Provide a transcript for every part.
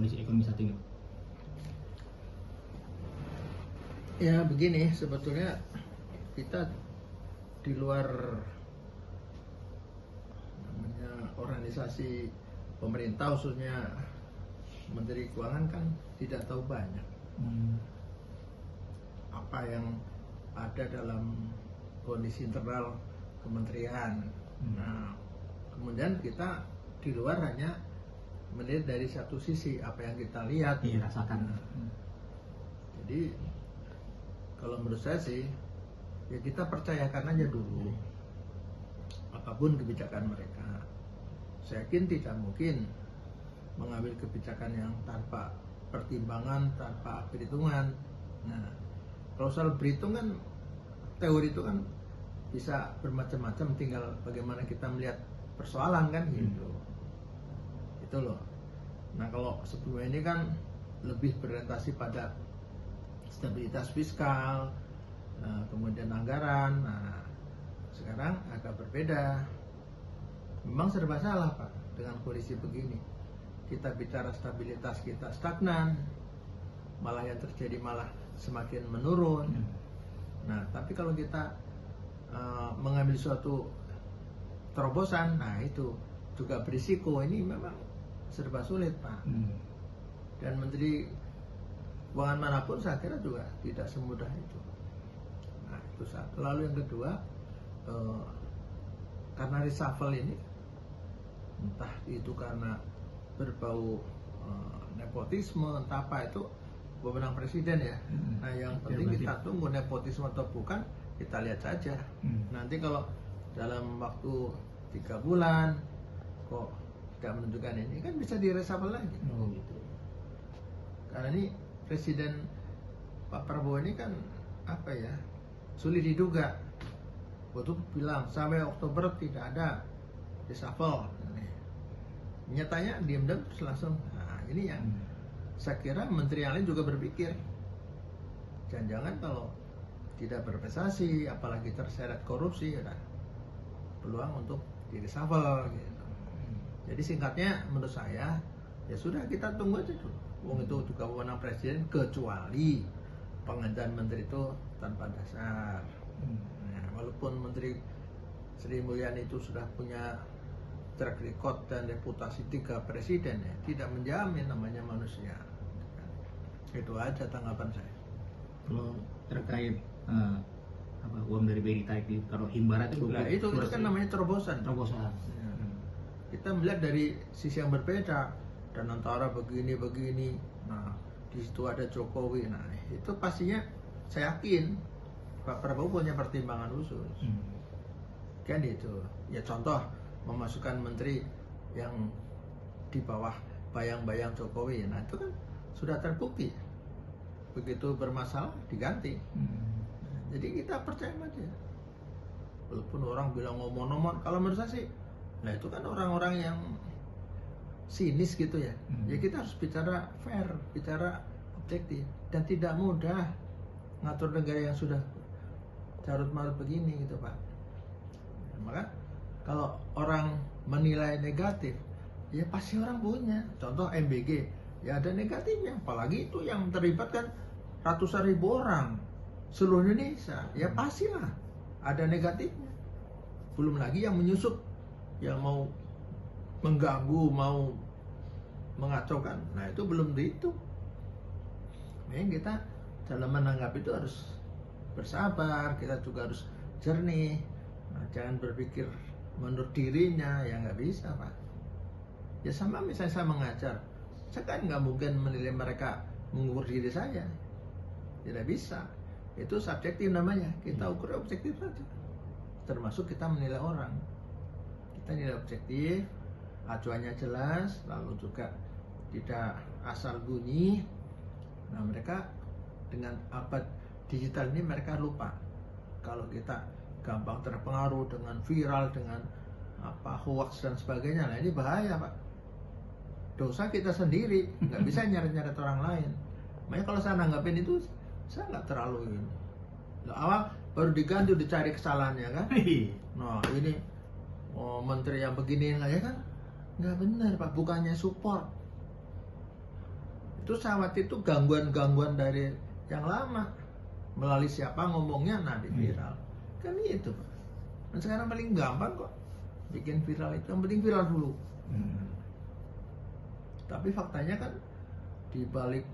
kondisi ekonomi saat ini? Ya begini, sebetulnya kita di luar namanya organisasi pemerintah, khususnya Menteri Keuangan kan tidak tahu banyak apa yang ada dalam kondisi internal kementerian. Nah, kemudian kita di luar hanya melihat dari satu sisi apa yang kita lihat, dirasakan. Jadi kalau menurut saya sih, ya kita percayakan aja dulu apapun kebijakan mereka. Saya yakin tidak mungkin mengambil kebijakan yang tanpa pertimbangan, tanpa perhitungan. Nah, kalau soal berhitung kan, teori itu kan bisa bermacam-macam, tinggal bagaimana kita melihat persoalan kan gitu. Itu loh. Nah, kalau sebelum ini kan lebih berorientasi pada stabilitas fiskal, kemudian anggaran. Nah, sekarang agak berbeda. Memang serba salah Pak dengan kondisi begini. Kita bicara stabilitas kita stagnan, malah yang terjadi malah semakin menurun. Nah, tapi kalau kita mengambil suatu terobosan, nah itu juga berisiko. Ini memang serba sulit Pak. Dan Menteri Keuangan manapun saya kira juga tidak semudah itu. Nah, itu satu. Lalu yang kedua, karena reshuffle ini, entah itu karena berbau nepotisme, entah apa, itu wewenang presiden ya. Nah, yang penting kita tunggu nepotisme atau bukan, kita lihat saja. Nanti kalau dalam waktu 3 bulan kok tidak menunjukkan ini, kan bisa di-reshuffle lagi. Gitu. Karena ini Presiden Pak Prabowo ini kan apa ya, sulit diduga. Waktu bilang sampai Oktober tidak ada reshuffle. Nyatanya diam-diam terus langsung. Nah, ini yang saya kira menteri yang lain juga berpikir, jangan-jangan kalau tidak berprestasi, apalagi terseret korupsi, ada peluang untuk di reshuffle gitu. Jadi singkatnya menurut saya, ya sudah, kita tunggu aja dulu. Wong itu juga wewenang presiden, kecuali penggantian menteri itu tanpa dasar. Nah, walaupun Menteri Sri Mulyani itu sudah punya track record dan reputasi 3 presiden, ya tidak menjamin namanya manusia. Itu aja tanggapan saya. Kalau terkait uang dari BRI tadi, kalau Himbara itu nah, itu kan namanya terobosan. Terobosan. Ya. Kita melihat dari sisi yang berbeda, dan antara begini. Nah, di situ ada Jokowi. Nah, itu pastinya saya yakin Pak Prabowo punya pertimbangan khusus. Kan itu. Ya contoh memasukkan menteri yang di bawah bayang-bayang Jokowi. Nah, itu kan sudah terbukti. Begitu bermasalah diganti. Jadi kita percaya aja. Walaupun orang bilang ngomong-ngomong, kalau menurut saya sih, nah itu kan orang-orang yang sinis gitu ya. Ya kita harus bicara fair, bicara objektif, dan tidak mudah ngatur negara yang sudah carut-marut begini gitu Pak. Maka kalau orang menilai negatif, ya pasti orang punya. Contoh MBG, ya ada negatifnya. Apalagi itu yang terlibat kan ratusan ribu orang seluruh Indonesia, ya pastilah ada negatifnya. Belum lagi yang menyusup, yang mau mengganggu, mau mengacaukan. Nah, itu belum dihitung. Nah, kita dalam menanggapi itu harus bersabar, kita juga harus jernih. Nah, jangan berpikir menurut dirinya, ya nggak bisa Pak. Ya sama misalnya saya mengajar, saya kan nggak mungkin menilai mereka mengukur diri saya, tidak bisa. Itu subjektif namanya, kita ukur objektif saja. Termasuk kita menilai orang, kita nilai objektif, acuannya jelas, lalu juga tidak asal bunyi. Nah, mereka dengan abad digital ini mereka lupa kalau kita gampang terpengaruh dengan viral, dengan hoax dan sebagainya. Nah, ini bahaya Pak. Dosa kita sendiri, nggak bisa nyeret-nyeret orang lain. Makanya kalau saya nanggapin itu, saya nggak terlalu ini. Awal baru diganti, dicari kesalahannya kan. Nah, ini menteri yang begini lah ya kan, nggak benar Pak. Bukannya support, Itu saya khawatir itu gangguan-gangguan dari yang lama. Melalui siapa ngomongnya, nah di viral. Kan itu Pak. Dan sekarang paling gampang kok bikin viral itu, yang penting viral dulu. Tapi faktanya kan di balik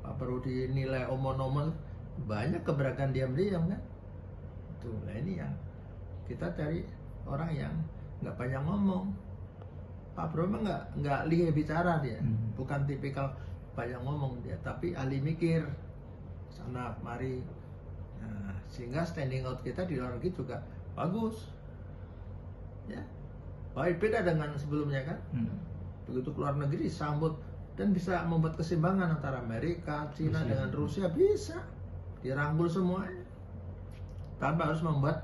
Pak perlu dinilai omong-omong banyak keberatan diam-diam kan. Tuh, nah ini yang kita cari orang yang nggak banyak ngomong. Pak Prabowo nggak lihai bicara dia, bukan tipikal banyak ngomong dia, tapi ahli mikir sana mari. Nah, sehingga standing out kita di luar negeri juga bagus, ya. Baik, beda dengan sebelumnya kan. Begitu keluar negeri sambut dan bisa membuat keseimbangan antara Amerika, Cina dengan Rusia, bisa dirangkul semuanya tanpa harus membuat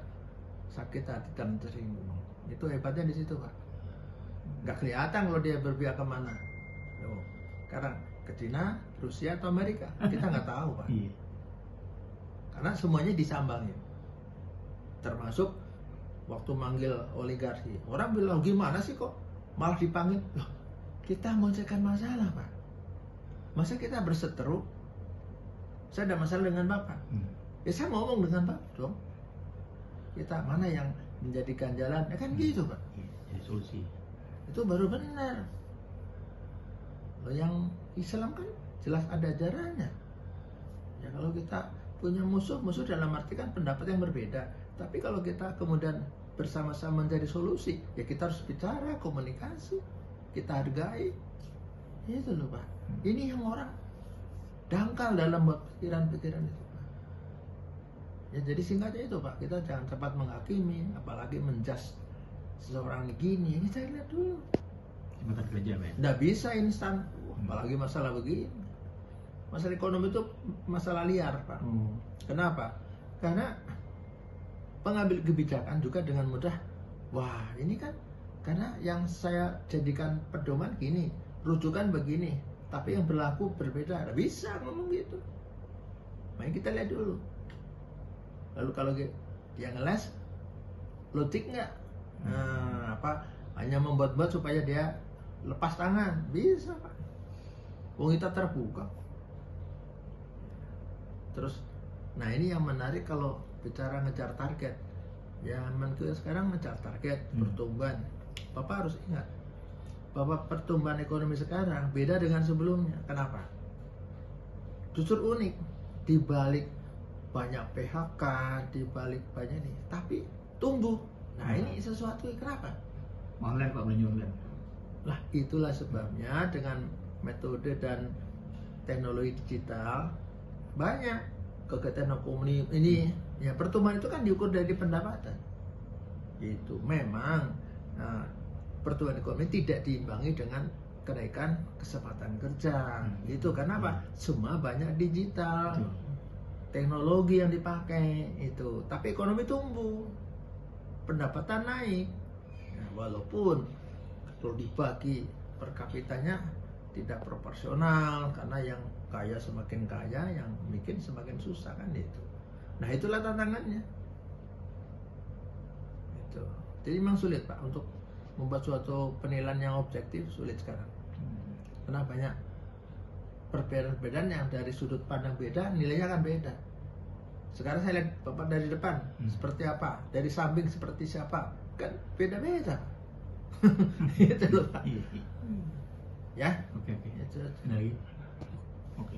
sakit hati dan tersinggung. Itu hebatnya di situ Pak. Nggak kelihatan kalau dia berpihak kemana. Loh, sekarang ke Cina, Rusia atau Amerika kita nggak tahu Pak. Karena semuanya disambangin. Termasuk waktu manggil oligarki, orang bilang gimana sih kok malah dipanggil. Loh, kita menyelesaikan masalah Pak. Masa kita berseteru? Saya ada masalah dengan Bapak. Ya saya ngomong dengan Bapak dong. Kita mana yang menjadikan jalan, ya kan gitu Pak. Jadi solusi. Itu baru benar. Loh, yang Islam kan jelas ada ajarannya. Ya kalau kita punya musuh dalam arti kan pendapat yang berbeda. Tapi kalau kita kemudian bersama-sama mencari solusi, ya kita harus bicara, komunikasi, kita hargai. Itu loh Pak. Ini yang orang dangkal dalam pikiran-pikiran itu Pak. Ya jadi singkatnya itu Pak, kita jangan cepat menghakimi, apalagi menjudge seseorang gini. Kita lihat dulu. Sebentar kerja Pak. Nggak bisa instan, apalagi masalah begini. Masalah ekonomi itu masalah liar Pak. Kenapa? Karena pengambil kebijakan juga dengan mudah, wah ini kan karena yang saya jadikan pedoman gini, rujukan begini, tapi yang berlaku berbeda. Nggak bisa ngomong gitu. Makanya kita lihat dulu. Lalu kalau dia ngeles, logik nggak? Nah, apa hanya membuat-buat supaya dia lepas tangan? Bisa Pak. Wong kita terbuka. Terus, nah ini yang menarik kalau bicara ngejar target. Ya, kita sekarang ngejar target pertumbuhan. Bapak harus ingat, bahwa pertumbuhan ekonomi sekarang beda dengan sebelumnya. Kenapa? Justru unik. Di balik banyak PHK, di balik banyak nih, tapi tumbuh. Nah ini sesuatu kenapa? Online Pak, belanja online. Lah itulah sebabnya dengan metode dan teknologi digital banyak kegiatan ekonomi ini. Ya pertumbuhan itu kan diukur dari pendapatan. Itu memang pertumbuhan ekonomi tidak diimbangi dengan kenaikan kesempatan kerja. Itu karena apa? Semua banyak digital, teknologi yang dipakai itu. Tapi ekonomi tumbuh, pendapatan naik. Nah, walaupun kalau dibagi per kapitanya tidak proporsional karena yang kaya semakin kaya, yang bikin semakin susah kan itu. Nah itulah tantangannya. Itu. Jadi memang sulit Pak untuk membuat suatu penilaian yang objektif, sulit sekarang. Karena banyak perbedaan-perbedaan yang dari sudut pandang beda, nilainya akan beda. Sekarang saya lihat Bapak dari depan seperti apa, dari samping seperti siapa, kan beda-beda. Itu loh Pak. Ya. Oke. Itu. Lagi. Oke.